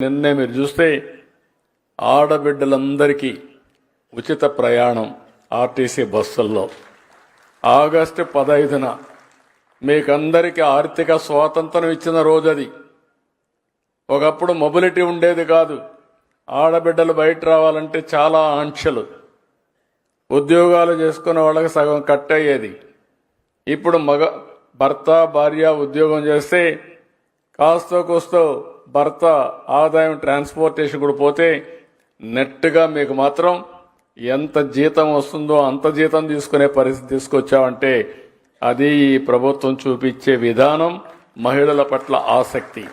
నిన్నే మీరు చూస్తే ఆడబిడ్డలందరికీ ఉచిత ప్రయాణం ఆర్టీసీ బస్సుల్లో ఆగస్టు 15న మీకందరికీ ఆర్థిక స్వాతంత్రం ఇచ్చిన రోజు అది. ఒకప్పుడు మొబిలిటీ ఉండేది కాదు. ఆడబిడ్డలు బయట రావాలంటే చాలా ఆంక్షలు, ఉద్యోగాలు చేసుకునే వాళ్ళకి సగం కట్ అయ్యేది. ఇప్పుడు భర్త భార్య ఉద్యోగం చేస్తే కాస్తో కూస్తో భర్త ఆదాయం ట్రాన్స్పోర్టేషన్ కూడా పోతే నెట్గా మీకు మాత్రం ఎంత జీతం వస్తుందో అంత జీతం తీసుకునే పరిస్థితి తీసుకొచ్చామంటే అది ఈ ప్రభుత్వం చూపించే విధానం, మహిళల పట్ల ఆసక్తి.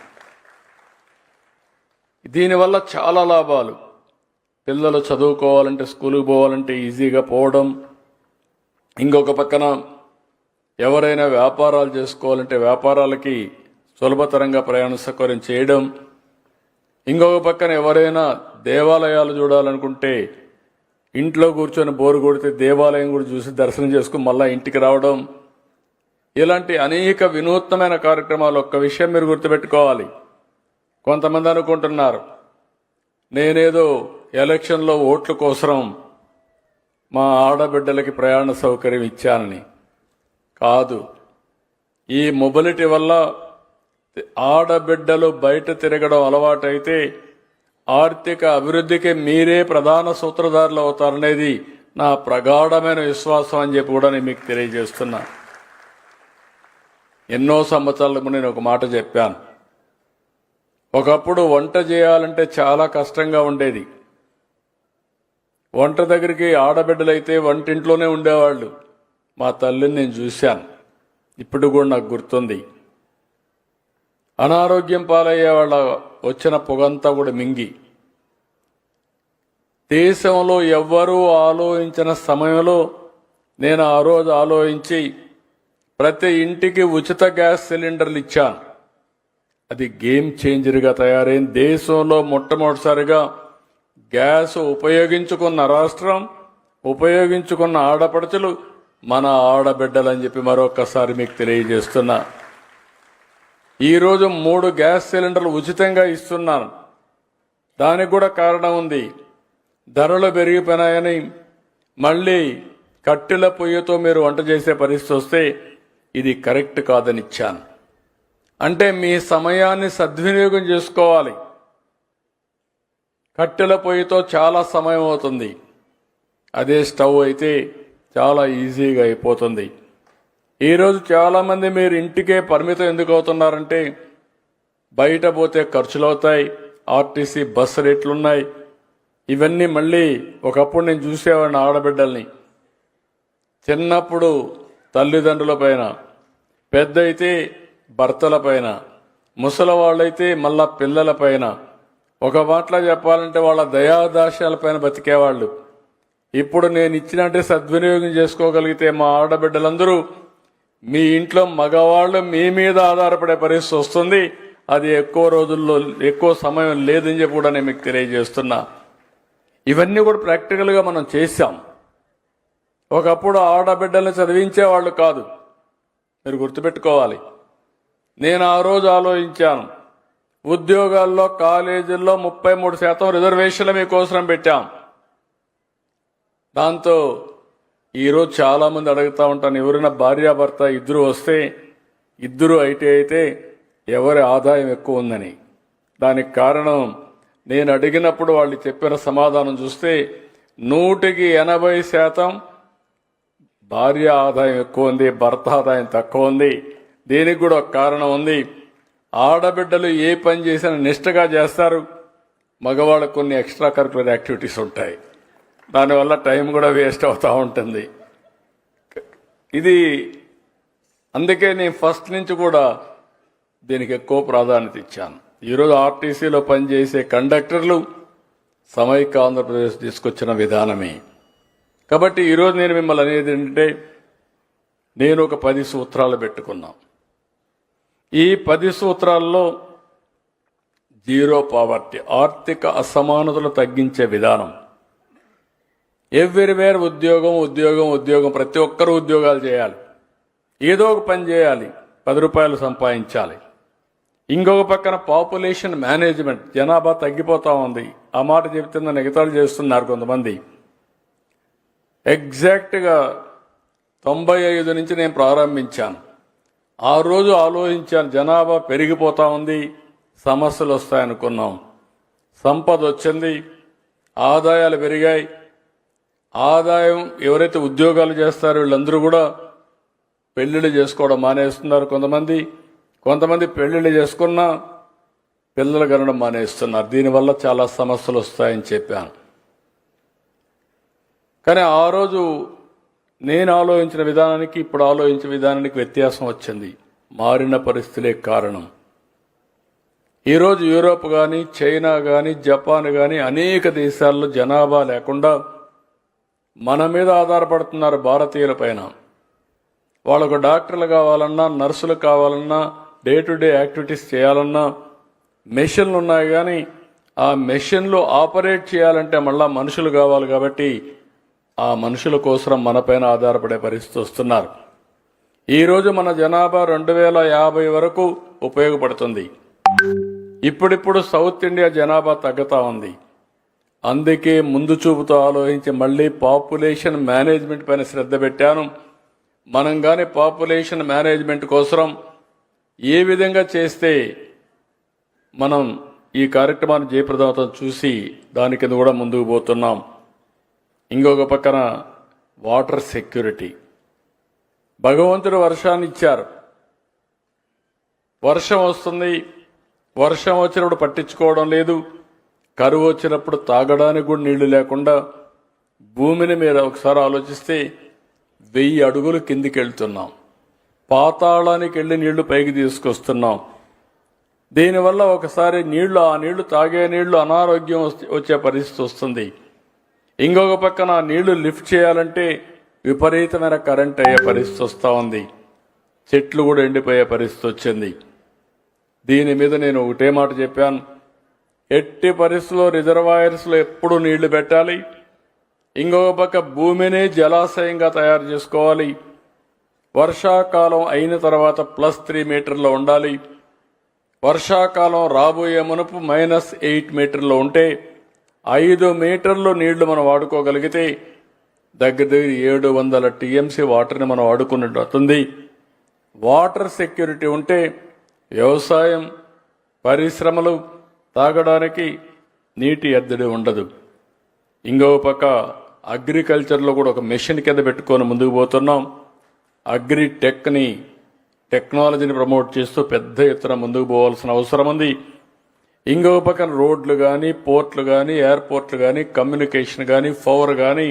దీనివల్ల చాలా లాభాలు. పిల్లలు చదువుకోవాలంటే, స్కూల్కి పోవాలంటే ఈజీగా పోవడం. ఇంకొక పక్కన ఎవరైనా వ్యాపారాలు చేసుకోవాలంటే వ్యాపారాలకి సులభతరంగా ప్రయాణ సౌకర్యం చేయడం. ఇంకొక పక్కన ఎవరైనా దేవాలయాలు చూడాలనుకుంటే ఇంట్లో కూర్చొని బోరు కొడితే దేవాలయం కూడా చూసి దర్శనం చేసుకుని మళ్ళా ఇంటికి రావడం. ఇలాంటి అనేక వినూత్నమైన కార్యక్రమాలు. ఒక్క విషయం మీరు గుర్తుపెట్టుకోవాలి. కొంతమంది అనుకుంటున్నారు నేనేదో ఎలక్షన్లో ఓట్ల కోసం మా ఆడబిడ్డలకి ప్రయాణ సౌకర్యం ఇచ్చానని. కాదు. ఈ మొబిలిటీ వల్ల ఆడబిడ్డలు బయట తిరగడం అలవాటైతే ఆర్థిక అభివృద్ధికి మీరే ప్రధాన సూత్రధారులు అవుతారనేది నా ప్రగాఢమైన విశ్వాసం అని చెప్పి కూడా నేను మీకు తెలియజేస్తున్నా. ఎన్నో సంవత్సరాలకు నేను ఒక మాట చెప్పాను. ఒకప్పుడు వంట చేయాలంటే చాలా కష్టంగా ఉండేది. వంట దగ్గరికి ఆడబిడ్డలైతే వంటింట్లోనే ఉండేవాళ్ళు. మా తల్లిని నేను చూశాను, ఇప్పుడు కూడా నాకు గుర్తుంది. అనారోగ్యం పాలయ్యే వాళ్ళ వచ్చిన పొగంతా కూడా మింగి, దేశంలో ఎవ్వరూ ఆలోచించిన సమయంలో నేను ఆ రోజు ఆలోచించి ప్రతి ఇంటికి ఉచిత గ్యాస్ సిలిండర్లు ఇచ్చాను. అది గేమ్ చేంజర్గా తయారైంది. దేశంలో మొట్టమొదటిసారిగా గ్యాస్ ఉపయోగించుకున్న రాష్ట్రం, ఉపయోగించుకున్న ఆడపడుచులు మన ఆడబిడ్డలని చెప్పి మరొకసారి మీకు తెలియజేస్తున్నా. ఈరోజు 3 గ్యాస్ సిలిండర్లు ఉచితంగా ఇస్తున్నాను. దానికి కూడా కారణం ఉంది. ధరలు పెరిగిపోయినాయని మళ్ళీ కట్టెల పొయ్యితో మీరు వంట చేసే పరిస్థితి వస్తే ఇది కరెక్ట్ కాదని ఇచ్చాను. అంటే మీ సమయాన్ని సద్వినియోగం చేసుకోవాలి. కట్టెల పొయ్యితో చాలా సమయం అవుతుంది. అదే స్టవ్ అయితే చాలా ఈజీగా అయిపోతుంది. ఈరోజు చాలామంది మీరు ఇంటికే పరిమితం ఎందుకు అవుతున్నారంటే బయట పోతే ఖర్చులు అవుతాయి, ఆర్టీసీ బస్సు రేట్లున్నాయి. ఇవన్నీ మళ్ళీ ఒకప్పుడు నేను చూసేవాడిని. ఆడబిడ్డల్ని చిన్నప్పుడు తల్లిదండ్రుల పైన, పెద్ద అయితే భర్తల పైన, ముసలివాళ్ళైతే మళ్ళా పిల్లల పైన, ఒక మాటలో చెప్పాలంటే వాళ్ళ దయాదాస్యాల పైన బతికేవాళ్ళు. ఇప్పుడు నేను ఇచ్చినట్టే సద్వినియోగం చేసుకోగలిగితే మా ఆడబిడ్డలందరూ మీ ఇంట్లో మగవాళ్ళు మీ మీద ఆధారపడే పరిస్థితి వస్తుంది. అది ఎక్కువ రోజుల్లో ఎక్కువ సమయం లేదని చెప్పి కూడా నేను మీకు తెలియజేస్తున్నా. ఇవన్నీ కూడా ప్రాక్టికల్గా మనం చేశాం. ఒకప్పుడు ఆడబిడ్డల్ని చదివించేవాళ్ళు కాదు. మీరు గుర్తుపెట్టుకోవాలి. నేను ఆ రోజు ఆలోచించాను. ఉద్యోగాల్లో, కాలేజీల్లో 33% రిజర్వేషన్లు మీకోసం పెట్టాం. దాంతో ఈరోజు చాలామంది అడుగుతూ ఉంటాను, ఎవరైనా భార్యాభర్త ఇద్దరు వస్తే, ఇద్దరు ఐటీ అయితే ఎవరి ఆదాయం ఎక్కువ ఉందని. దానికి కారణం నేను అడిగినప్పుడు వాళ్ళు చెప్పిన సమాధానం చూస్తే 180% భార్య ఆదాయం ఎక్కువ ఉంది, భర్త ఆదాయం తక్కువ ఉంది. దీనికి కూడా ఒక కారణం ఉంది. ఆడబిడ్డలు ఏ పని చేసినా నిష్ఠగా చేస్తారు. మగవాళ్ళకు కొన్ని ఎక్స్ట్రా కరికులర్ యాక్టివిటీస్ ఉంటాయి. దానివల్ల టైం కూడా వేస్ట్ అవుతూ ఉంటుంది. ఇది అందుకే నేను ఫస్ట్ నుంచి కూడా దీనికి ఎక్కువ ప్రాధాన్యత ఇచ్చాను. ఈరోజు ఆర్టీసీలో పనిచేసే కండక్టర్లు సమైక్య ఆంధ్రప్రదేశ్ తీసుకొచ్చిన విధానమే. కాబట్టి ఈరోజు నేను మిమ్మల్ని అనేది ఏంటంటే, నేను ఒక 10 సూత్రాలు పెట్టుకున్నా. ఈ 10 సూత్రాల్లో జీరో పావర్టీ, ఆర్థిక అసమానతలు తగ్గించే విధానం. ఎవ్రీవేర్ ఉద్యోగం ఉద్యోగం ఉద్యోగం. ప్రతి ఒక్కరూ ఉద్యోగాలు చేయాలి, ఏదో ఒక పని చేయాలి, 10 రూపాయలు సంపాదించాలి. ఇంకొక పక్కన పాపులేషన్ మేనేజ్మెంట్, జనాభా తగ్గిపోతా ఉంది. ఆ మాట చెబుతున్న ఎగతాళి చేస్తున్నారు కొంతమంది. ఎగ్జాక్ట్గా 95 నుంచి నేను ప్రారంభించాను. ఆ రోజు ఆలోచించాను, జనాభా పెరిగిపోతా ఉంది, సమస్యలు వస్తాయనుకున్నాం. సంపద వచ్చింది, ఆదాయాలు పెరిగాయి. ఆదాయం ఎవరైతే ఉద్యోగాలు చేస్తారో వీళ్ళందరూ కూడా పెళ్లిళ్ళు చేసుకోవడం మానేస్తున్నారు. కొంతమంది పెళ్లిళ్ళు చేసుకున్నా పిల్లలు కనడం మానేస్తున్నారు. దీనివల్ల చాలా సమస్యలు వస్తాయని చెప్పాను. కానీ ఆ రోజు నేను ఆలోచించిన విధానానికి ఇప్పుడు ఆలోచించిన విధానానికి వ్యత్యాసం వచ్చింది. మారిన పరిస్థితులే కారణం. ఈరోజు యూరోప్ కానీ, చైనా కానీ, జపాన్ కానీ అనేక దేశాల్లో జనాభా లేకుండా మన మీద ఆధారపడుతున్నారు భారతీయుల పైన. వాళ్ళకు డాక్టర్లు కావాలన్నా, నర్సులు కావాలన్నా, డే టు డే యాక్టివిటీస్ చేయాలన్నా మెషిన్లు ఉన్నాయి. కానీ ఆ మెషిన్లు ఆపరేట్ చేయాలంటే మళ్ళా మనుషులు కావాలి. కాబట్టి ఆ మనుషుల కోసం మనపైన ఆధారపడే పరిస్థితి వస్తున్నారు. ఈరోజు మన జనాభా 2050 వరకు ఉపయోగపడుతుంది. ఇప్పుడిప్పుడు సౌత్ ఇండియా జనాభా తగ్గుతా ఉంది. అందుకే ముందు చూపుతో ఆలోచించి మళ్ళీ పాపులేషన్ మేనేజ్మెంట్ పైన శ్రద్ధ పెట్టాను. మనం కానీ పాపులేషన్ మేనేజ్మెంట్ కోసం ఏ విధంగా చేస్తే మనం ఈ కార్యక్రమాన్ని జయప్రదం చూసి దాని కింద కూడా ముందుకు పోతున్నాం. ఇంకొక పక్కన వాటర్ సెక్యూరిటీ. భగవంతుడు వర్షాన్ని ఇచ్చారు, వర్షం వస్తుంది. వర్షం వచ్చినప్పుడు పట్టించుకోవడం లేదు. కరువు వచ్చినప్పుడు తాగడానికి కూడా నీళ్లు లేకుండా భూమిని మీరు ఒకసారి ఆలోచిస్తే 1000 అడుగులు కిందికి వెళ్తున్నాం. పాతాళానికి వెళ్ళి నీళ్లు పైకి తీసుకొస్తున్నాం. దీనివల్ల ఒకసారి ఆ నీళ్లు తాగే నీళ్లు అనారోగ్యం వచ్చే పరిస్థితి వస్తుంది. ఇంకొక పక్కన నీళ్లు లిఫ్ట్ చేయాలంటే విపరీతమైన కరెంట్ అయ్యే పరిస్థితి వస్తూ ఉంది. చెట్లు కూడా ఎండిపోయే పరిస్థితి వచ్చింది. దీని మీద నేను ఒకటే మాట చెప్పాను, ఎట్టి పరిస్థితుల్లో రిజర్వాయర్స్లో ఎప్పుడు నీళ్లు పెట్టాలి. ఇంకొక పక్క భూమిని జలాశయంగా తయారు చేసుకోవాలి. వర్షాకాలం అయిన తర్వాత +3 మీటర్లో ఉండాలి. వర్షాకాలం రాబోయే మునుపు -8 మీటర్లో ఉంటే 5 మీటర్లు నీళ్లు మనం వాడుకోగలిగితే దగ్గర 700 TMC వాటర్ని మనం వాడుకున్నట్టు అవుతుంది. వాటర్ సెక్యూరిటీ ఉంటే వ్యవసాయం, పరిశ్రమలు, తాగడానికి నీటి ఎద్దడి ఉండదు. ఇంకొక పక్క అగ్రికల్చర్లో కూడా ఒక మెషిన్ కింద పెట్టుకొని ముందుకు పోతున్నాం. టెక్నాలజీని ప్రమోట్ చేస్తూ పెద్ద ఎత్తున ముందుకు పోవాల్సిన అవసరం ఉంది. ఇంకొక పక్కన రోడ్లు కానీ, పోర్ట్లు కానీ, ఎయిర్పోర్ట్లు కానీ, కమ్యూనికేషన్ కానీ, పవర్ కానీ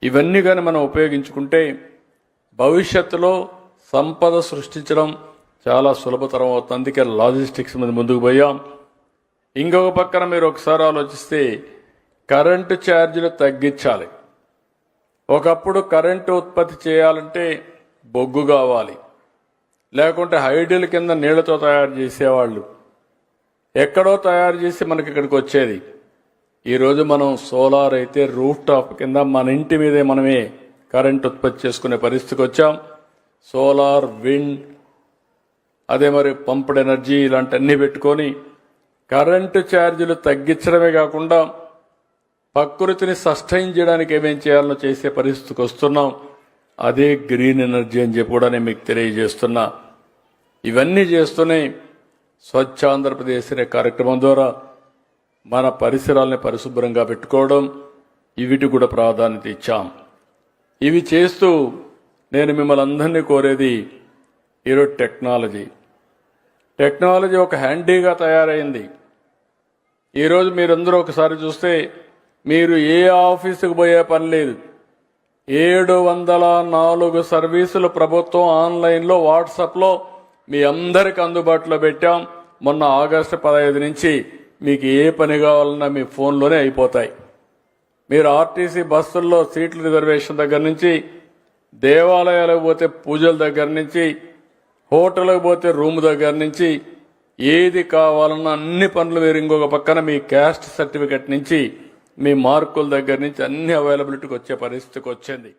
ఇవన్నీ కానీ మనం ఉపయోగించుకుంటే భవిష్యత్తులో సంపద సృష్టించడం చాలా సులభతరం అవుతుంది. అందుకే లాజిస్టిక్స్ మీద ముందుకు పోయాం. ఇంకొక పక్కన మీరు ఒకసారి ఆలోచిస్తే కరెంటు ఛార్జీలు తగ్గించాలి. ఒకప్పుడు కరెంటు ఉత్పత్తి చేయాలంటే బొగ్గు కావాలి, లేకుంటే హైడీల కింద నీళ్లతో తయారు చేసేవాళ్ళు. ఎక్కడో తయారు చేసి మనకి ఇక్కడికి వచ్చేది. ఈరోజు మనం సోలార్ అయితే రూఫ్ టాప్ కింద మన ఇంటి మీదే మనమే కరెంట్ ఉత్పత్తి చేసుకునే పరిస్థితికి వచ్చాం. సోలార్, విండ్, అదే మరి పంప్డ్ ఎనర్జీ ఇలాంటివన్నీ పెట్టుకొని కరెంటు ఛార్జీలు తగ్గించడమే కాకుండా ప్రకృతిని సస్టైన్ చేయడానికి ఏమేం చేయాలో చేసే పరిస్థితికి వస్తున్నాం. అదే గ్రీన్ ఎనర్జీ అని చెప్పి కూడా నేను మీకు తెలియజేస్తున్నా. ఇవన్నీ చేస్తూనే స్వచ్ఛ ఆంధ్రప్రదేశ్ అనే కార్యక్రమం ద్వారా మన పరిసరాలని పరిశుభ్రంగా పెట్టుకోవడం, వీటికి కూడా ప్రాధాన్యత ఇచ్చాం. ఇవి చేస్తూ నేను మిమ్మల్ని అందరినీ కోరేది, ఈరోజు టెక్నాలజీ ఒక హ్యాండీగా తయారైంది. ఈరోజు మీరందరూ ఒకసారి చూస్తే మీరు ఏ ఆఫీసుకు పోయే పని లేదు. 704 సర్వీసులు ప్రభుత్వం ఆన్లైన్లో, వాట్సాప్లో మీ అందరికి అందుబాటులో పెట్టాం. మొన్న ఆగస్టు 15 నుంచి మీకు ఏ పని కావాలన్నా మీ ఫోన్లోనే అయిపోతాయి. మీరు ఆర్టీసీ బస్సుల్లో సీట్ల రిజర్వేషన్ దగ్గర నుంచి, దేవాలయాలకు పోతే పూజల దగ్గర నుంచి, హోటల్కి పోతే రూమ్ దగ్గర నుంచి ఏది కావాలన్నా అన్ని పనులు మీరు ఇంకొక పక్కన మీ క్యాస్ట్ సర్టిఫికెట్ నుంచి, మీ మార్కుల దగ్గర నుంచి అన్ని అవైలబిలిటీకి వచ్చే పరిస్థితికి వచ్చింది.